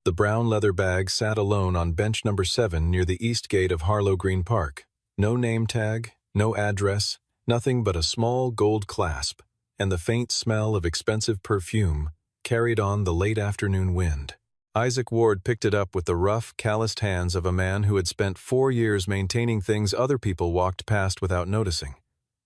The brown leather bag sat alone on bench number 7 near the east gate of Harlow Green Park. No name tag, no address, nothing but a small gold clasp, and the faint smell of expensive perfume carried on the late afternoon wind. Isaac Ward picked it up with the rough, calloused hands of a man who had spent 4 years maintaining things other people walked past without noticing.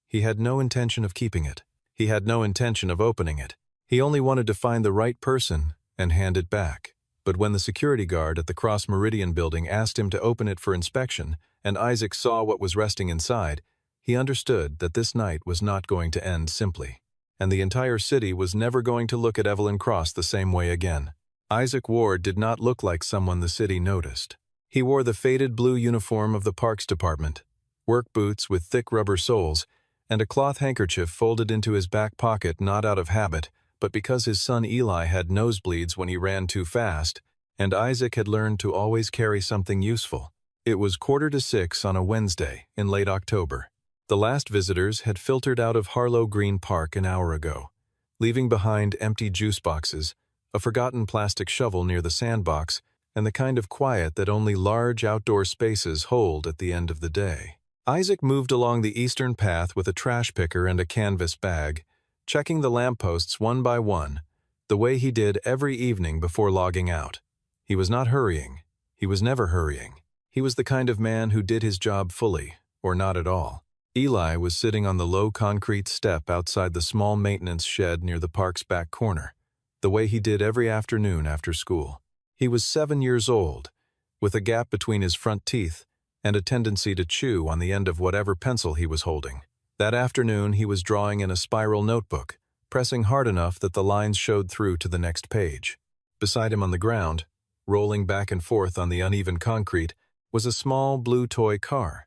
He had no intention of keeping it. He had no intention of opening it. He only wanted to find the right person and hand it back. But when the security guard at the Cross Meridian building asked him to open it for inspection, and Isaac saw what was resting inside, he understood that this night was not going to end simply, and the entire city was never going to look at Evelyn Cross the same way again. Isaac Ward did not look like someone the city noticed. He wore the faded blue uniform of the Parks Department, work boots with thick rubber soles, and a cloth handkerchief folded into his back pocket not out of habit, but because his son Eli had nosebleeds when he ran too fast, and Isaac had learned to always carry something useful. It was 5:45 on a Wednesday in late October. The last visitors had filtered out of Harlow Green Park an hour ago, leaving behind empty juice boxes, a forgotten plastic shovel near the sandbox, and the kind of quiet that only large outdoor spaces hold at the end of the day. Isaac moved along the eastern path with a trash picker and a canvas bag, checking the lampposts one by one, the way he did every evening before logging out. He was not hurrying. He was never hurrying. He was the kind of man who did his job fully, or not at all. Eli was sitting on the low concrete step outside the small maintenance shed near the park's back corner, the way he did every afternoon after school. He was 7 years old, with a gap between his front teeth and a tendency to chew on the end of whatever pencil he was holding. That afternoon he was drawing in a spiral notebook, pressing hard enough that the lines showed through to the next page. Beside him on the ground, rolling back and forth on the uneven concrete, was a small blue toy car,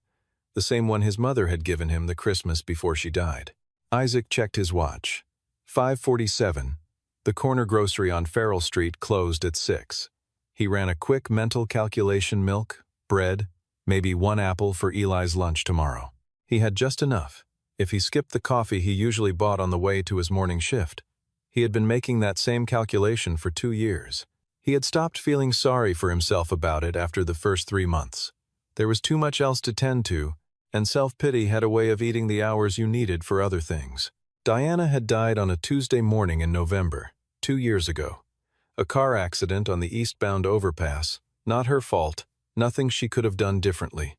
the same one his mother had given him the Christmas before she died. Isaac checked his watch. 5:47. The corner grocery on Farrell Street closed at 6. He ran a quick mental calculation: milk, bread, maybe 1 apple for Eli's lunch tomorrow. He had just enough. If he skipped the coffee he usually bought on the way to his morning shift. He had been making that same calculation for 2 years. He had stopped feeling sorry for himself about it after the first 3 months. There was too much else to tend to, and self-pity had a way of eating the hours you needed for other things. Diana had died on a Tuesday morning in November, 2 years ago. A car accident on the eastbound overpass. Not her fault, nothing she could have done differently.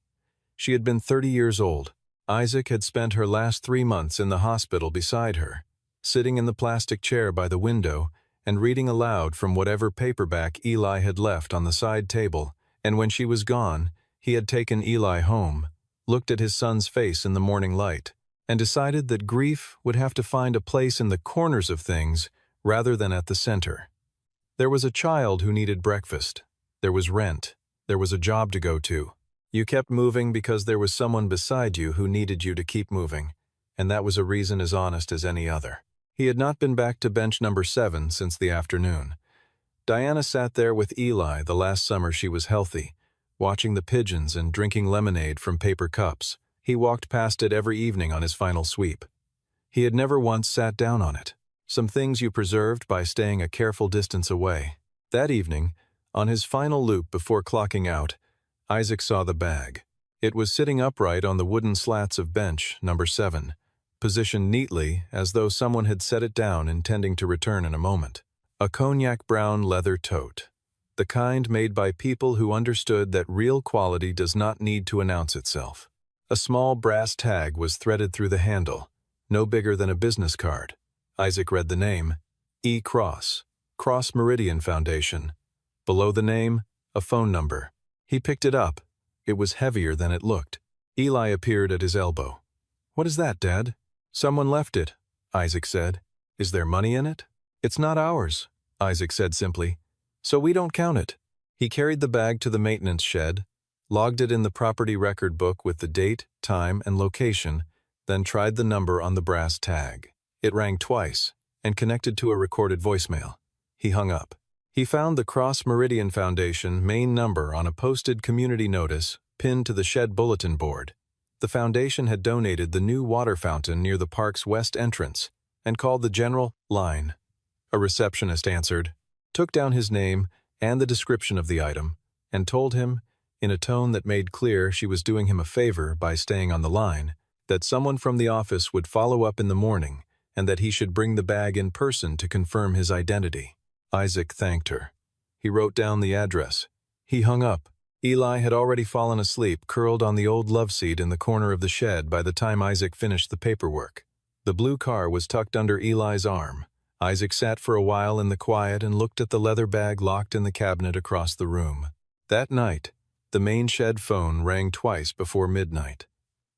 She had been 30 years old. Isaac had spent her last 3 months in the hospital beside her, sitting in the plastic chair by the window and reading aloud from whatever paperback Eli had left on the side table, and when she was gone, he had taken Eli home, looked at his son's face in the morning light, and decided that grief would have to find a place in the corners of things rather than at the center. There was a child who needed breakfast. There was rent. There was a job to go to. You kept moving because there was someone beside you who needed you to keep moving, and that was a reason as honest as any other. He had not been back to bench number 7 since the afternoon. Diana sat there with Eli the last summer she was healthy, watching the pigeons and drinking lemonade from paper cups. He walked past it every evening on his final sweep. He had never once sat down on it. Some things you preserved by staying a careful distance away. That evening, on his final loop before clocking out, Isaac saw the bag. It was sitting upright on the wooden slats of bench number 7, positioned neatly as though someone had set it down intending to return in a moment. A cognac-brown leather tote, the kind made by people who understood that real quality does not need to announce itself. A small brass tag was threaded through the handle, no bigger than a business card. Isaac read the name, E. Cross, Cross Meridian Foundation. Below the name, a phone number. He picked it up. It was heavier than it looked. Eli appeared at his elbow. "What is that, Dad?" "Someone left it," Isaac said. "Is there money in it?" "It's not ours," Isaac said simply. "So we don't count it." He carried the bag to the maintenance shed, logged it in the property record book with the date, time, and location, then tried the number on the brass tag. It rang twice and connected to a recorded voicemail. He hung up. He found the Cross Meridian Foundation main number on a posted community notice pinned to the shed bulletin board. The foundation had donated the new water fountain near the park's west entrance and called the general line. A receptionist answered, took down his name, and the description of the item, and told him, in a tone that made clear she was doing him a favor by staying on the line, that someone from the office would follow up in the morning and that he should bring the bag in person to confirm his identity. Isaac thanked her. He wrote down the address. He hung up. Eli had already fallen asleep, curled on the old love seat in the corner of the shed by the time Isaac finished the paperwork. The blue car was tucked under Eli's arm. Isaac sat for a while in the quiet and looked at the leather bag locked in the cabinet across the room. That night, the main shed phone rang twice before midnight.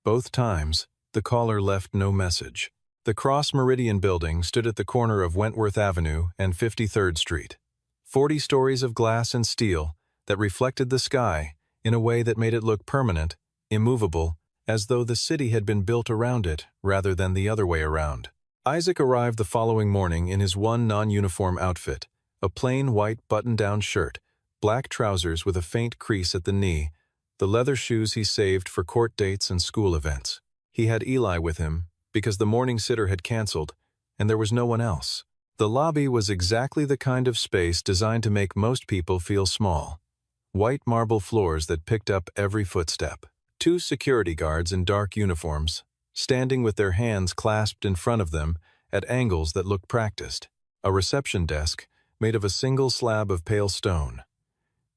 Both times, the caller left no message. The Cross Meridian building stood at the corner of Wentworth Avenue and 53rd Street. 40 stories of glass and steel that reflected the sky in a way that made it look permanent, immovable, as though the city had been built around it rather than the other way around. Isaac arrived the following morning in his one non-uniform outfit, a plain white button-down shirt, black trousers with a faint crease at the knee, the leather shoes he saved for court dates and school events. He had Eli with him because the morning sitter had canceled, and there was no one else. The lobby was exactly the kind of space designed to make most people feel small. White marble floors that picked up every footstep. 2 security guards in dark uniforms, standing with their hands clasped in front of them at angles that looked practiced. A reception desk made of a single slab of pale stone.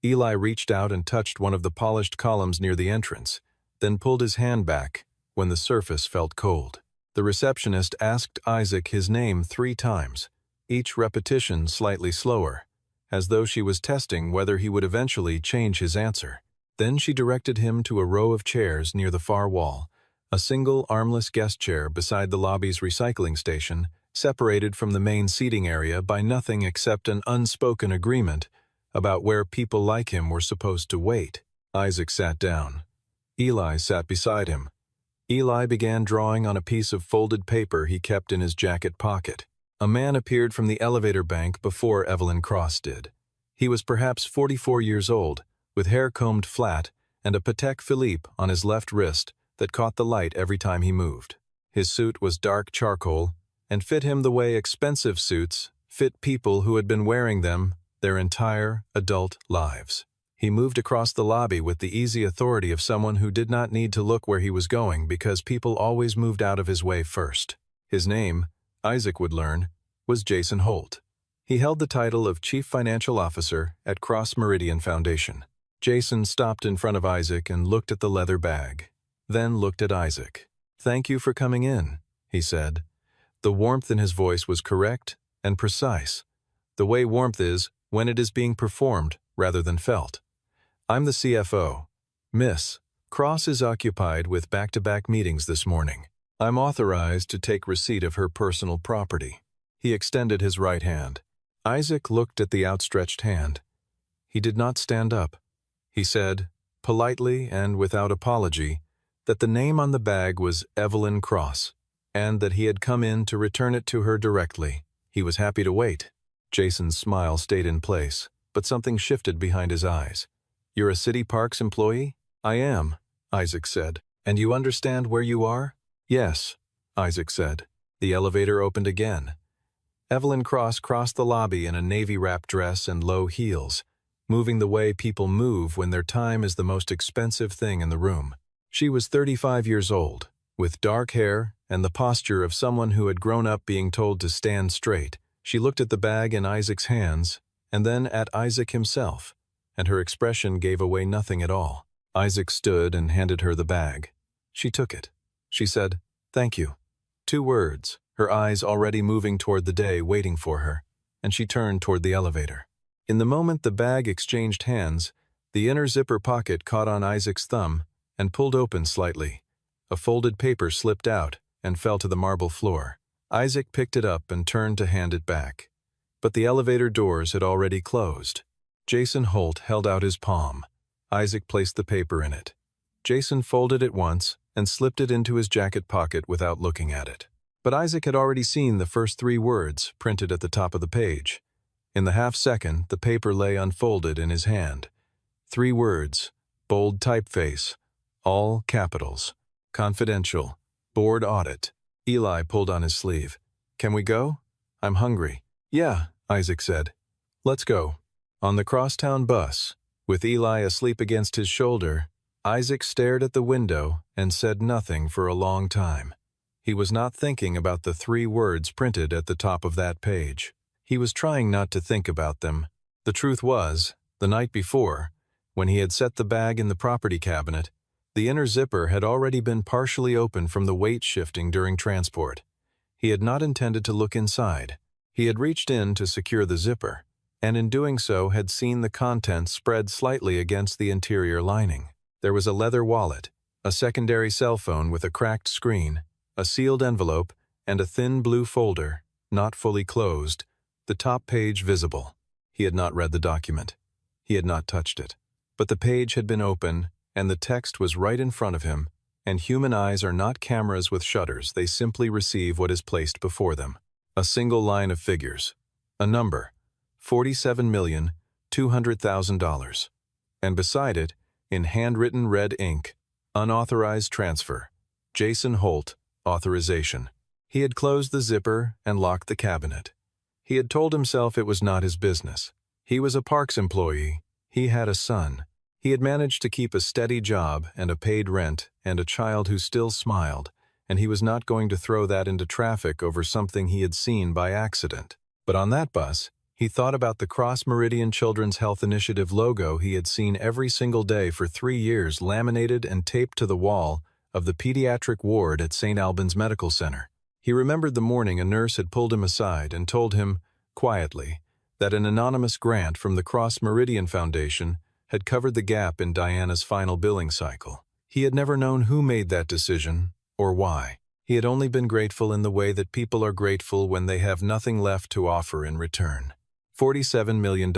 Eli reached out and touched one of the polished columns near the entrance, then pulled his hand back when the surface felt cold. The receptionist asked Isaac his name 3 times, each repetition slightly slower, as though she was testing whether he would eventually change his answer. Then she directed him to a row of chairs near the far wall, a single armless guest chair beside the lobby's recycling station, separated from the main seating area by nothing except an unspoken agreement about where people like him were supposed to wait. Isaac sat down. Eli sat beside him. Eli began drawing on a piece of folded paper he kept in his jacket pocket. A man appeared from the elevator bank before Evelyn Cross did. He was perhaps 44 years old, with hair combed flat and a Patek Philippe on his left wrist that caught the light every time he moved. His suit was dark charcoal and fit him the way expensive suits fit people who had been wearing them their entire adult lives. He moved across the lobby with the easy authority of someone who did not need to look where he was going because people always moved out of his way first. His name, Isaac would learn, was Jason Holt. He held the title of Chief Financial Officer at Cross Meridian Foundation. Jason stopped in front of Isaac and looked at the leather bag, then looked at Isaac. "Thank you for coming in," he said. The warmth in his voice was correct and precise, the way warmth is when it is being performed rather than felt. "I'm the CFO. Miss Cross is occupied with back-to-back meetings this morning. I'm authorized to take receipt of her personal property." He extended his right hand. Isaac looked at the outstretched hand. He did not stand up. He said, politely and without apology, that the name on the bag was Evelyn Cross, and that he had come in to return it to her directly. He was happy to wait. Jason's smile stayed in place, but something shifted behind his eyes. "You're a City Parks employee?" "I am," Isaac said. "And you understand where you are?" "Yes," Isaac said. The elevator opened again. Evelyn Cross crossed the lobby in a navy-wrap dress and low heels, moving the way people move when their time is the most expensive thing in the room. She was 35 years old, with dark hair and the posture of someone who had grown up being told to stand straight. She looked at the bag in Isaac's hands, and then at Isaac himself, and her expression gave away nothing at all. Isaac stood and handed her the bag. She took it. She said, "Thank you." 2 words, her eyes already moving toward the day waiting for her, and she turned toward the elevator. In the moment the bag exchanged hands, the inner zipper pocket caught on Isaac's thumb and pulled open slightly. A folded paper slipped out and fell to the marble floor. Isaac picked it up and turned to hand it back. But the elevator doors had already closed. Jason Holt held out his palm. Isaac placed the paper in it. Jason folded it once and slipped it into his jacket pocket without looking at it. But Isaac had already seen the first 3 words printed at the top of the page. In the half-second, the paper lay unfolded in his hand. 3 words, bold typeface, all capitals, confidential, board audit. Eli pulled on his sleeve. "Can we go? I'm hungry." "Yeah," Isaac said. "Let's go." On the crosstown bus, with Eli asleep against his shoulder, Isaac stared at the window and said nothing for a long time. He was not thinking about the 3 words printed at the top of that page. He was trying not to think about them. The truth was, the night before, when he had set the bag in the property cabinet, the inner zipper had already been partially open from the weight shifting during transport. He had not intended to look inside. He had reached in to secure the zipper, and in doing so had seen the contents spread slightly against the interior lining. There was a leather wallet, a secondary cell phone with a cracked screen, a sealed envelope, and a thin blue folder, not fully closed, the top page visible. He had not read the document. He had not touched it. But the page had been open, and the text was right in front of him, and human eyes are not cameras with shutters. They simply receive what is placed before them. A single line of figures. A number. $47,200,000. And beside it, in handwritten red ink, unauthorized transfer. Jason Holt, authorization. He had closed the zipper and locked the cabinet. He had told himself it was not his business. He was a Parks employee. He had a son. He had managed to keep a steady job and a paid rent and a child who still smiled, and he was not going to throw that into traffic over something he had seen by accident. But on that bus, he thought about the Cross Meridian Children's Health Initiative logo he had seen every single day for 3 years laminated and taped to the wall of the pediatric ward at St. Albans Medical Center. He remembered the morning a nurse had pulled him aside and told him, quietly, that an anonymous grant from the Cross Meridian Foundation had covered the gap in Diana's final billing cycle. He had never known who made that decision or why. He had only been grateful in the way that people are grateful when they have nothing left to offer in return. $47 million.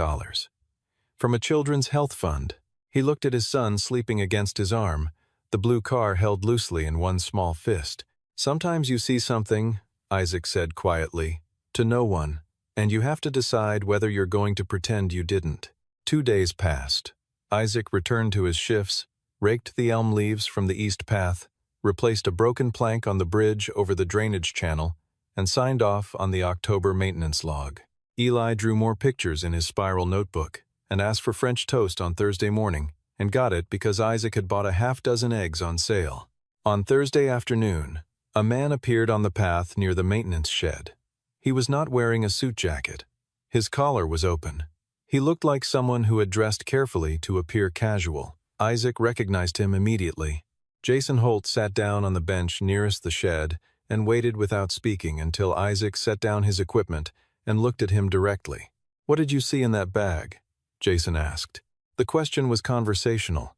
From a children's health fund. He looked at his son sleeping against his arm, the blue car held loosely in one small fist. Sometimes you see something, Isaac said quietly, to no one, and you have to decide whether you're going to pretend you didn't. 2 days passed. Isaac returned to his shifts, raked the elm leaves from the east path, replaced a broken plank on the bridge over the drainage channel, and signed off on the October maintenance log. Eli drew more pictures in his spiral notebook and asked for French toast on Thursday morning, and got it because Isaac had bought a half-dozen eggs on sale. On Thursday afternoon, a man appeared on the path near the maintenance shed. He was not wearing a suit jacket. His collar was open. He looked like someone who had dressed carefully to appear casual. Isaac recognized him immediately. Jason Holt sat down on the bench nearest the shed and waited without speaking until Isaac set down his equipment and looked at him directly. "What did you see in that bag?" Jason asked. The question was conversational.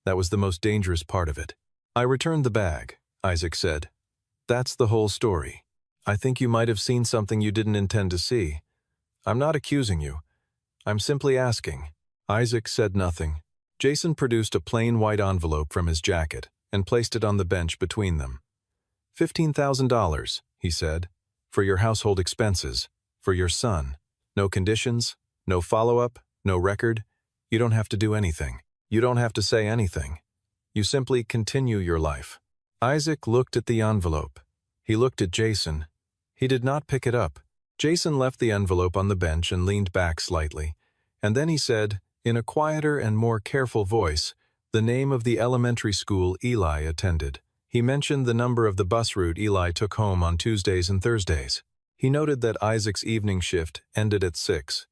That was the most dangerous part of it. "I returned the bag," Isaac said. "That's the whole story. I think you might have seen something you didn't intend to see. I'm not accusing you. I'm simply asking." Isaac said nothing. Jason produced a plain white envelope from his jacket and placed it on the bench between them. $15,000, he said, "for your household expenses, for your son. No conditions, no follow-up, no record. You don't have to do anything. You don't have to say anything. You simply continue your life." Isaac looked at the envelope. He looked at Jason. He did not pick it up. Jason left the envelope on the bench and leaned back slightly, and then he said, in a quieter and more careful voice, the name of the elementary school Eli attended. He mentioned the number of the bus route Eli took home on Tuesdays and Thursdays. He noted that Isaac's evening shift ended at 6,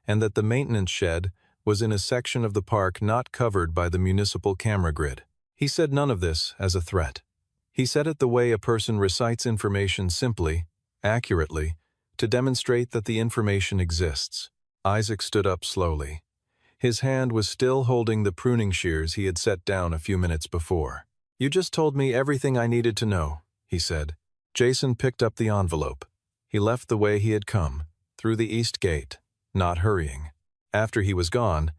and that the maintenance shed was in a section of the park not covered by the municipal camera grid. He said none of this as a threat. He said it the way a person recites information simply, accurately, to demonstrate that the information exists. Isaac stood up slowly. His hand was still holding the pruning shears he had set down a few minutes before. "You just told me everything I needed to know," he said. Jason picked up the envelope. He left the way he had come, through the east gate, not hurrying. After he was gone,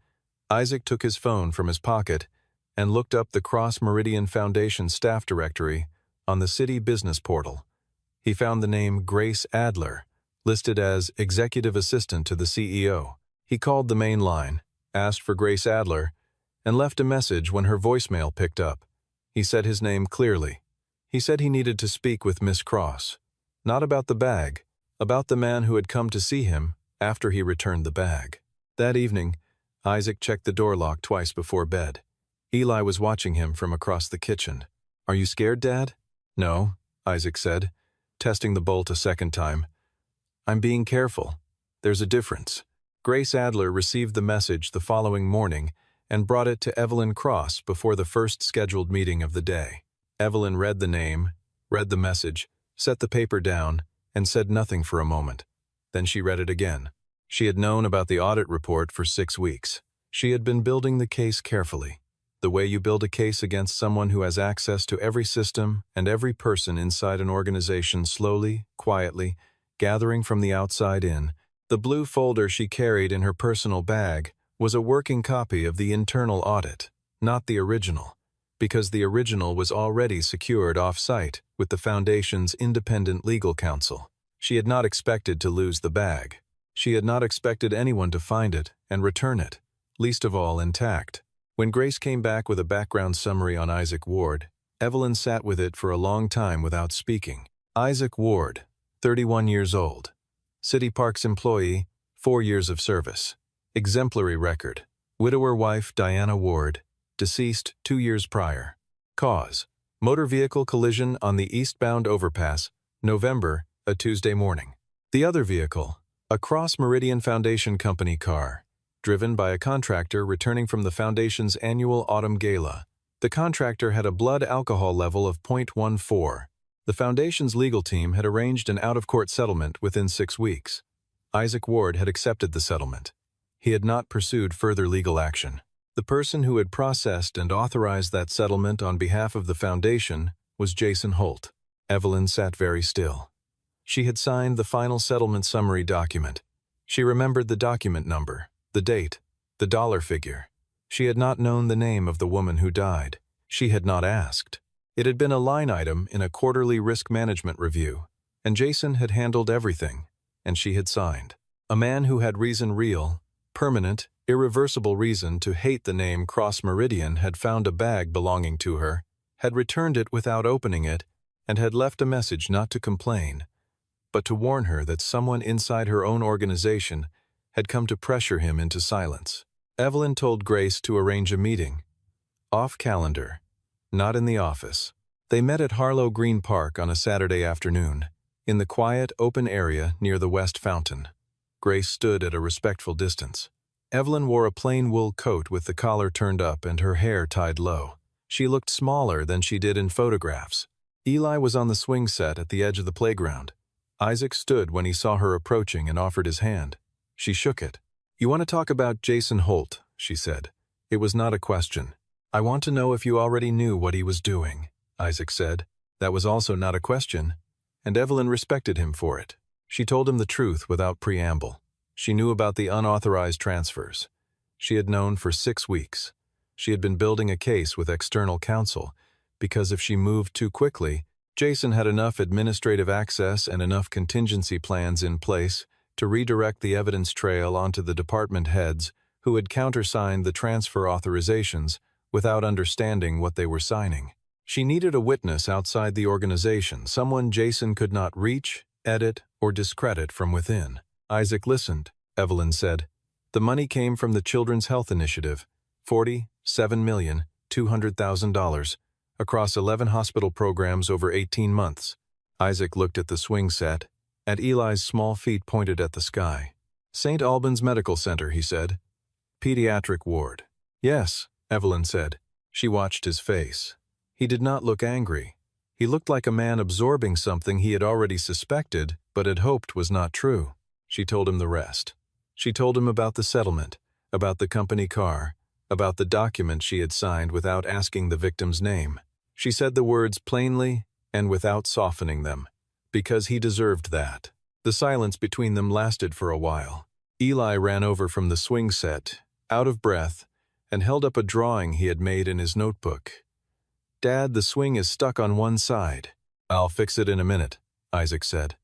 Isaac took his phone from his pocket and looked up the Cross Meridian Foundation staff directory on the city business portal. He found the name Grace Adler, listed as executive assistant to the CEO. He called the main line, asked for Grace Adler, and left a message when her voicemail picked up. He said his name clearly. He said he needed to speak with Miss Cross. Not about the bag, about the man who had come to see him after he returned the bag. That evening, Isaac checked the door lock twice before bed. Eli was watching him from across the kitchen. "Are you scared, Dad?" "No," Isaac said, testing the bolt a second time. "I'm being careful. There's a difference." Grace Adler received the message the following morning and brought it to Evelyn Cross before the first scheduled meeting of the day. Evelyn read the name, read the message, set the paper down, and said nothing for a moment. Then she read it again. She had known about the audit report for 6 weeks. She had been building the case carefully. The way you build a case against someone who has access to every system and every person inside an organization, slowly, quietly, gathering from the outside in. The blue folder she carried in her personal bag was a working copy of the internal audit, not the original, because the original was already secured off-site with the Foundation's independent legal counsel. She had not expected to lose the bag. She had not expected anyone to find it and return it, least of all intact. When Grace came back with a background summary on Isaac Ward, Evelyn sat with it for a long time without speaking. Isaac Ward, 31 years old. City Parks employee, 4 years of service. Exemplary record. Widower wife Diana Ward, deceased 2 years prior. Cause: motor vehicle collision on the eastbound overpass, November, a Tuesday morning. The other vehicle, a Cross Meridian Foundation Company car, driven by a contractor returning from the Foundation's annual autumn gala. The contractor had a blood alcohol level of 0.14. The Foundation's legal team had arranged an out-of-court settlement within 6 weeks. Isaac Ward had accepted the settlement. He had not pursued further legal action. The person who had processed and authorized that settlement on behalf of the Foundation was Jason Holt. Evelyn sat very still. She had signed the final settlement summary document. She remembered the document number, the date, the dollar figure. She had not known the name of the woman who died. She had not asked. It had been a line item in a quarterly risk management review, and Jason had handled everything, and she had signed. A man who had reason, real, permanent, irreversible reason to hate the name Cross Meridian had found a bag belonging to her, had returned it without opening it, and had left a message not to complain, but to warn her that someone inside her own organization had come to pressure him into silence. Evelyn told Grace to arrange a meeting. Off calendar, not in the office. They met at Harlow Green Park on a Saturday afternoon, in the quiet, open area near the West Fountain. Grace stood at a respectful distance. Evelyn wore a plain wool coat with the collar turned up and her hair tied low. She looked smaller than she did in photographs. Eli was on the swing set at the edge of the playground. Isaac stood when he saw her approaching and offered his hand. She shook it. "You want to talk about Jason Holt," she said. It was not a question. "I want to know if you already knew what he was doing," Isaac said. That was also not a question, and Evelyn respected him for it. She told him the truth without preamble. She knew about the unauthorized transfers. She had known for 6 weeks. She had been building a case with external counsel, because if she moved too quickly, Jason had enough administrative access and enough contingency plans in place to redirect the evidence trail onto the department heads who had countersigned the transfer authorizations without understanding what they were signing. She needed a witness outside the organization, someone Jason could not reach, edit, or discredit from within. Isaac listened, Evelyn said. The money came from the Children's Health Initiative, $47,200,000, across 11 hospital programs over 18 months. Isaac looked at the swing set, at Eli's small feet pointed at the sky. St. Albans Medical Center, he said. Pediatric ward. Yes, Evelyn said. She watched his face. He did not look angry. He looked like a man absorbing something he had already suspected, but had hoped was not true. She told him the rest. She told him about the settlement, about the company car, about the document she had signed without asking the victim's name. She said the words plainly and without softening them, because he deserved that. The silence between them lasted for a while. Eli ran over from the swing set, out of breath, and held up a drawing he had made in his notebook. Dad, the swing is stuck on one side. I'll fix it in a minute, Isaac said.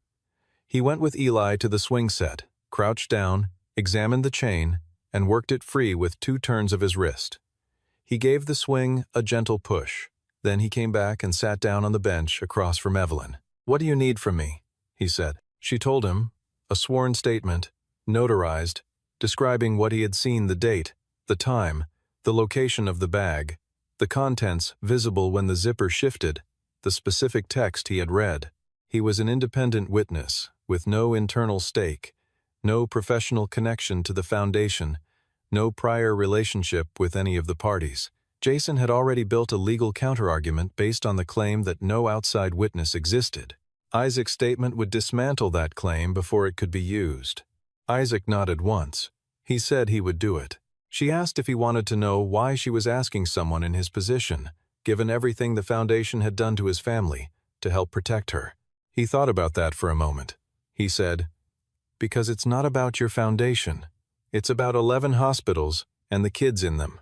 He went with Eli to the swing set, crouched down, examined the chain, and worked it free with 2 turns of his wrist. He gave the swing a gentle push. Then he came back and sat down on the bench across from Evelyn. What do you need from me? He said. She told him, a sworn statement, notarized, describing what he had seen, the date, The time, the location of the bag, the contents visible when the zipper shifted, the specific text he had read. He was an independent witness, with no internal stake, no professional connection to the foundation, no prior relationship with any of the parties. Jason had already built a legal counterargument based on the claim that no outside witness existed. Isaac's statement would dismantle that claim before it could be used. Isaac nodded once. He said he would do it. She asked if he wanted to know why she was asking someone in his position, given everything the foundation had done to his family, to help protect her. He thought about that for a moment. He said, "Because it's not about your foundation. It's about 11 hospitals and the kids in them.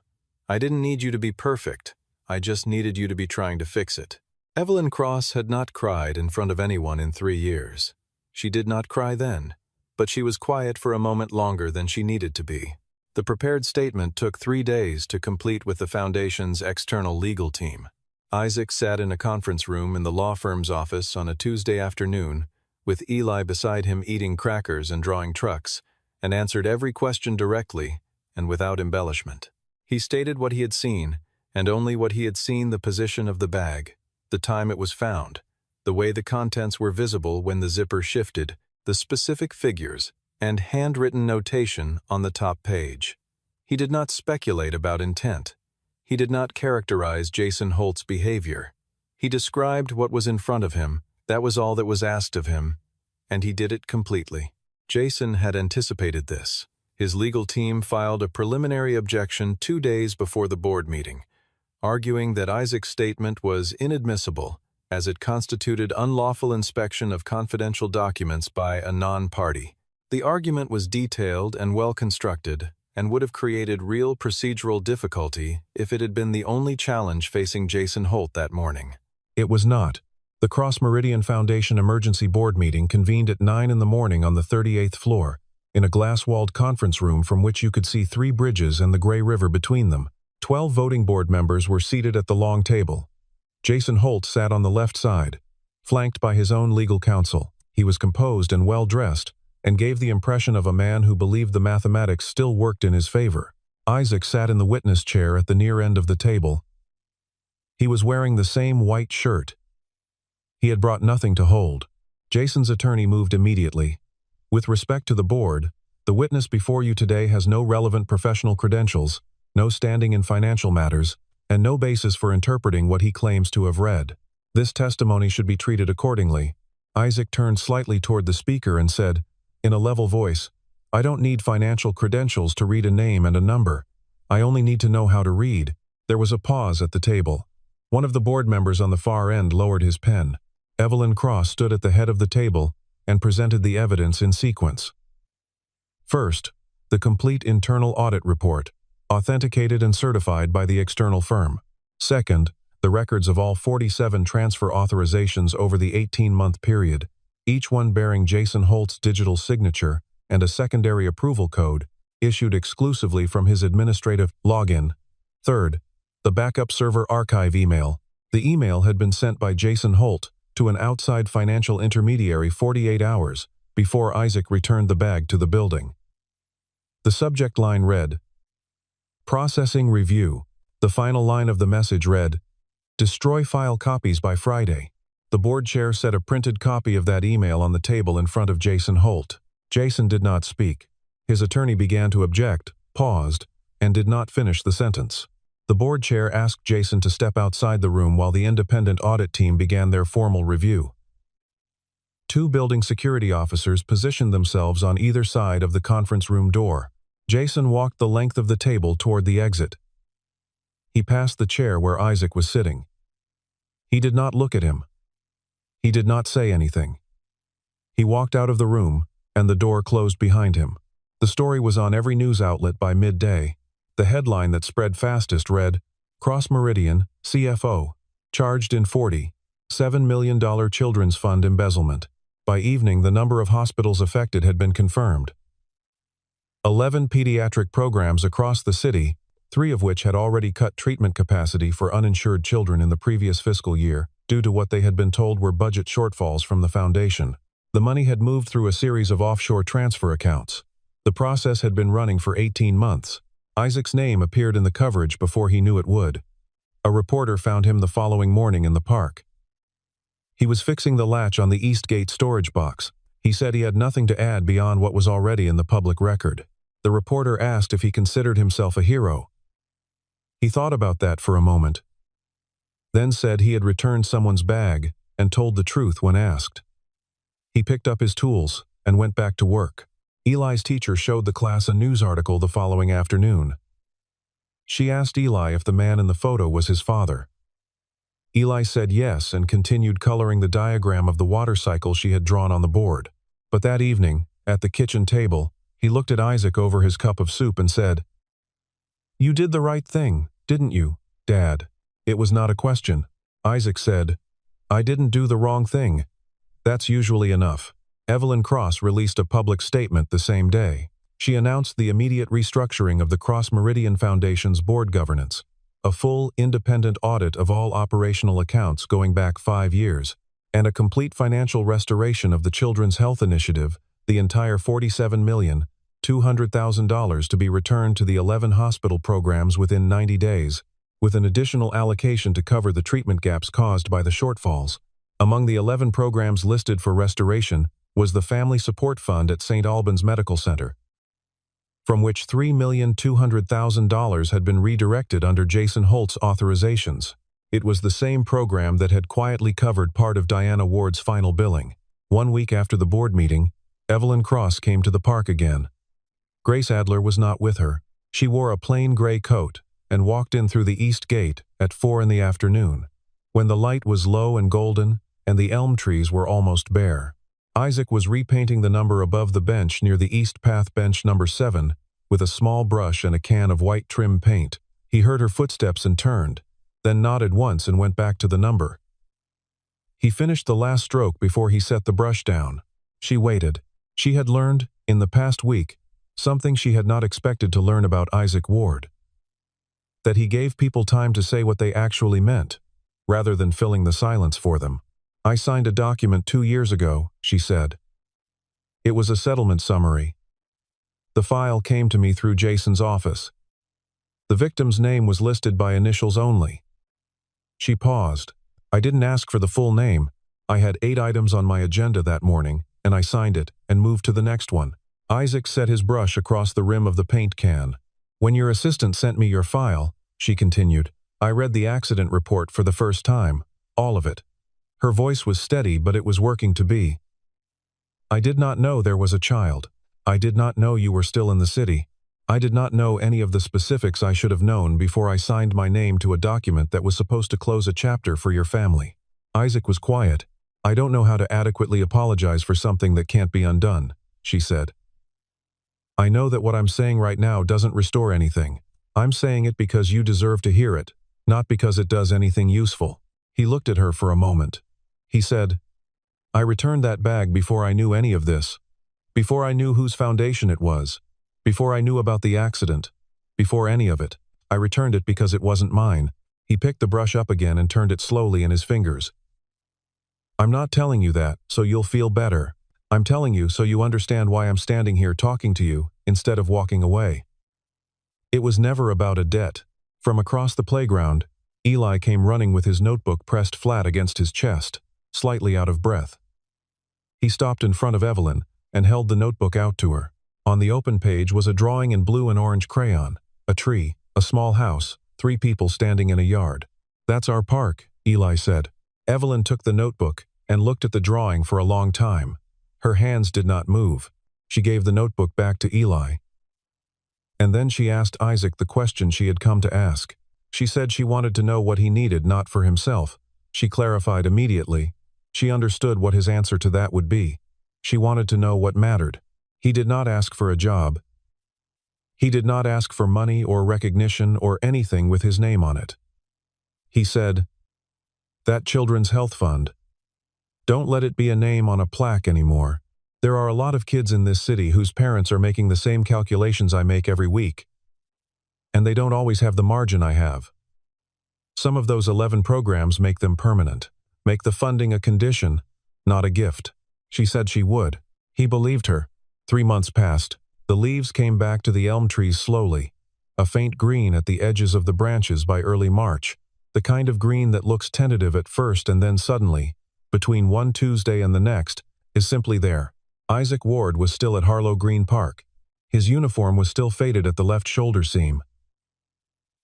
I didn't need you to be perfect. I just needed you to be trying to fix it." Evelyn Cross had not cried in front of anyone in 3 years. She did not cry then, but she was quiet for a moment longer than she needed to be. The prepared statement took 3 days to complete with the foundation's external legal team. Isaac sat in a conference room in the law firm's office on a Tuesday afternoon, with Eli beside him eating crackers and drawing trucks, and answered every question directly and without embellishment. He stated what he had seen, and only what he had seen: the position of the bag, the time it was found, the way the contents were visible when the zipper shifted, the specific figures, and handwritten notation on the top page. He did not speculate about intent. He did not characterize Jason Holt's behavior. He described what was in front of him. That was all that was asked of him, and he did it completely. Jason had anticipated this. His legal team filed a preliminary objection 2 days before the board meeting, arguing that Isaac's statement was inadmissible as it constituted unlawful inspection of confidential documents by a non-party. The argument was detailed and well-constructed and would have created real procedural difficulty if it had been the only challenge facing Jason Holt that morning. It was not. The Cross Meridian Foundation emergency board meeting convened at 9 in the morning on the 38th floor, in a glass-walled conference room from which you could see 3 bridges and the Gray River between them. 12 voting board members were seated at the long table. Jason Holt sat on the left side, flanked by his own legal counsel. He was composed and well-dressed, and gave the impression of a man who believed the mathematics still worked in his favor. Isaac sat in the witness chair at the near end of the table. He was wearing the same white shirt. He had brought nothing to hold. Jason's attorney moved immediately. "With respect to the board, the witness before you today has no relevant professional credentials, no standing in financial matters, and no basis for interpreting what he claims to have read. This testimony should be treated accordingly." Isaac turned slightly toward the speaker and said, in a level voice, "I don't need financial credentials to read a name and a number. I only need to know how to read." There was a pause at the table. One of the board members on the far end lowered his pen. Evelyn Cross stood at the head of the table and presented the evidence in sequence. First, the complete internal audit report, authenticated and certified by the external firm. Second, the records of all 47 transfer authorizations over the 18-month period, each one bearing Jason Holt's digital signature and a secondary approval code, issued exclusively from his administrative login. Third, the backup server archive email. The email had been sent by Jason Holt to an outside financial intermediary 48 hours before Isaac returned the bag to the building. The subject line read, "Processing Review." The final line of the message read, "Destroy file copies by Friday." The board chair set a printed copy of that email on the table in front of Jason Holt. Jason did not speak. His attorney began to object, paused, and did not finish the sentence. The board chair asked Jason to step outside the room while the independent audit team began their formal review. 2 building security officers positioned themselves on either side of the conference room door. Jason walked the length of the table toward the exit. He passed the chair where Isaac was sitting. He did not look at him. He did not say anything. He walked out of the room, and the door closed behind him. The story was on every news outlet by midday. The headline that spread fastest read, "Cross Meridian, CFO, charged in $47 million children's fund embezzlement." By evening, the number of hospitals affected had been confirmed. 11 pediatric programs across the city, 3 of which had already cut treatment capacity for uninsured children in the previous fiscal year, due to what they had been told were budget shortfalls from the foundation. The money had moved through a series of offshore transfer accounts. The process had been running for 18 months. Isaac's name appeared in the coverage before he knew it would. A reporter found him the following morning in the park. He was fixing the latch on the East Gate storage box. He said he had nothing to add beyond what was already in the public record. The reporter asked if he considered himself a hero. He thought about that for a moment, then said he had returned someone's bag and told the truth when asked. He picked up his tools and went back to work. Eli's teacher showed the class a news article the following afternoon. She asked Eli if the man in the photo was his father. Eli said yes and continued coloring the diagram of the water cycle she had drawn on the board. But that evening, at the kitchen table, he looked at Isaac over his cup of soup and said, "You did the right thing, didn't you, Dad?" It was not a question. Isaac said, "I didn't do the wrong thing. That's usually enough." Evelyn Cross released a public statement the same day. She announced the immediate restructuring of the Cross Meridian Foundation's board governance, a full, independent audit of all operational accounts going back 5 years, and a complete financial restoration of the Children's Health Initiative, the entire $47,200,000 to be returned to the 11 hospital programs within 90 days, with an additional allocation to cover the treatment gaps caused by the shortfalls. Among the 11 programs listed for restoration was the Family Support Fund at St. Albans Medical Center, from which $3,200,000 had been redirected under Jason Holt's authorizations. It was the same program that had quietly covered part of Diana Ward's final billing. 1 week after the board meeting, Evelyn Cross came to the park again. Grace Adler was not with her. She wore a plain gray coat and walked in through the east gate at 4 in the afternoon, when the light was low and golden and the elm trees were almost bare. Isaac was repainting the number above the bench near the east path, bench number 7, with a small brush and a can of white trim paint. He heard her footsteps and turned, then nodded once and went back to the number. He finished the last stroke before he set the brush down. She waited. She had learned, in the past week, something she had not expected to learn about Isaac Ward. That he gave people time to say what they actually meant, rather than filling the silence for them. "I signed a document 2 years ago," she said. "It was a settlement summary. The file came to me through Jason's office. The victim's name was listed by initials only." She paused. "I didn't ask for the full name. I had 8 items on my agenda that morning, and I signed it and moved to the next one." Isaac set his brush across the rim of the paint can. "When your assistant sent me your file," she continued, "I read the accident report for the first time, all of it." Her voice was steady, but it was working to be. "I did not know there was a child. I did not know you were still in the city. I did not know any of the specifics I should have known before I signed my name to a document that was supposed to close a chapter for your family." Isaac was quiet. "I don't know how to adequately apologize for something that can't be undone," she said. "I know that what I'm saying right now doesn't restore anything. I'm saying it because you deserve to hear it, not because it does anything useful." He looked at her for a moment. He said, "I returned that bag before I knew any of this, before I knew whose foundation it was, before I knew about the accident, before any of it. I returned it because it wasn't mine." He picked the brush up again and turned it slowly in his fingers. "I'm not telling you that so you'll feel better. I'm telling you so you understand why I'm standing here talking to you instead of walking away. It was never about a debt." From across the playground, Eli came running with his notebook pressed flat against his chest, slightly out of breath. He stopped in front of Evelyn and held the notebook out to her. On the open page was a drawing in blue and orange crayon, a tree, a small house, 3 people standing in a yard. "That's our park," Eli said. Evelyn took the notebook and looked at the drawing for a long time. Her hands did not move. She gave the notebook back to Eli. And then she asked Isaac the question she had come to ask. She said she wanted to know what he needed, not for himself. She clarified immediately. She understood what his answer to that would be. She wanted to know what mattered. He did not ask for a job. He did not ask for money or recognition or anything with his name on it. He said, "That Children's Health Fund. Don't let it be a name on a plaque anymore. There are a lot of kids in this city whose parents are making the same calculations I make every week, and they don't always have the margin I have. Some of those 11 programs make them permanent, make the funding a condition, not a gift." She said she would. He believed her. 3 months passed. The leaves came back to the elm trees slowly. a faint green at the edges of the branches by early March, the kind of green that looks tentative at first and then suddenly, between one Tuesday and the next, is simply there. Isaac Ward was still at Harlow Green Park. His uniform was still faded at the left shoulder seam.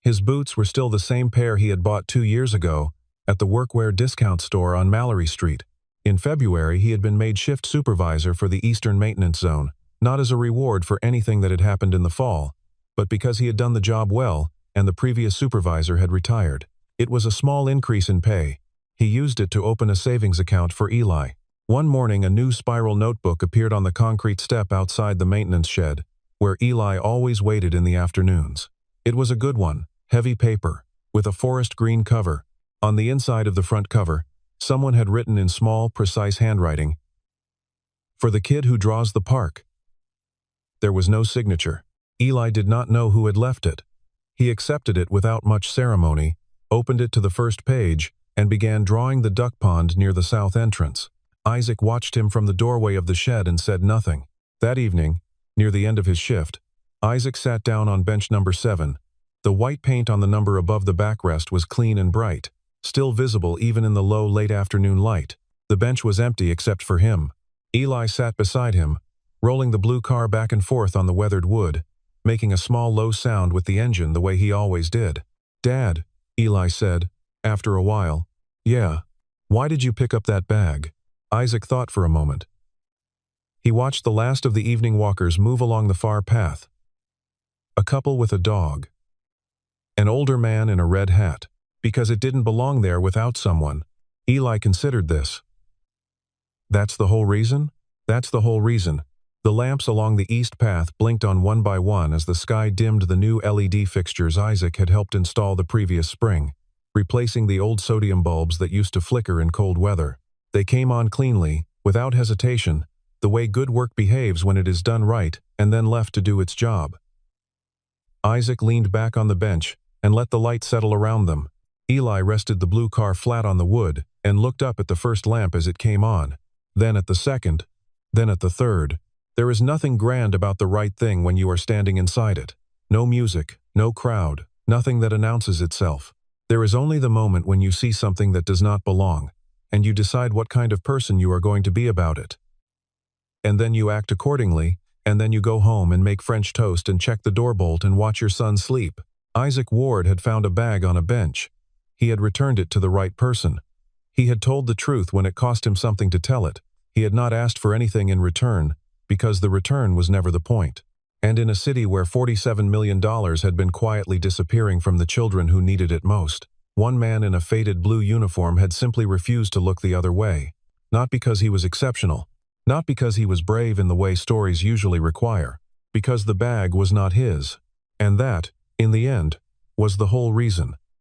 His boots were still the same pair he had bought 2 years ago at the workwear discount store on Mallory Street. In February, he had been made shift supervisor for the Eastern Maintenance Zone, not as a reward for anything that had happened in the fall, but because he had done the job well and the previous supervisor had retired. It was a small increase in pay. He used it to open a savings account for Eli. One morning, a new spiral notebook appeared on the concrete step outside the maintenance shed, where Eli always waited in the afternoons. It was a good one, heavy paper, with a forest green cover. On the inside of the front cover, someone had written in small, precise handwriting, "For the kid who draws the park." There was no signature. Eli did not know who had left it. He accepted it without much ceremony, opened it to the first page, and began drawing the duck pond near the south entrance. Isaac watched him from the doorway of the shed and said nothing. That evening, near the end of his shift, Isaac sat down on bench number 7. The white paint on the number above the backrest was clean and bright, still visible even in the low late afternoon light. The bench was empty except for him. Eli sat beside him, rolling the blue car back and forth on the weathered wood, making a small low sound with the engine the way he always did. "Dad," Eli said, after a while. "Yeah. Why did you pick up that bag?" Isaac thought for a moment. He watched the last of the evening walkers move along the far path. A couple with a dog. An older man in a red hat. Because it didn't belong there without someone. Eli considered this. "That's the whole reason?" "That's the whole reason." The lamps along the east path blinked on one by one as the sky dimmed the new LED fixtures Isaac had helped install the previous spring, replacing the old sodium bulbs that used to flicker in cold weather. They came on cleanly, without hesitation, the way good work behaves when it is done right and then left to do its job. Isaac leaned back on the bench and let the light settle around them. Eli rested the blue car flat on the wood and looked up at the first lamp as it came on, then at the second, then at the third. There is nothing grand about the right thing when you are standing inside it. No music, no crowd, nothing that announces itself. There is only the moment when you see something that does not belong, and you decide what kind of person you are going to be about it. And then you act accordingly, and then you go home and make French toast and check the door bolt and watch your son sleep. Isaac Ward had found a bag on a bench. He had returned it to the right person. He had told the truth when it cost him something to tell it. He had not asked for anything in return, because the return was never the point. And in a city where $47 million had been quietly disappearing from the children who needed it most, one man in a faded blue uniform had simply refused to look the other way. Not because he was exceptional, not because he was brave in the way stories usually require, because the bag was not his. And that, in the end, was the whole reason.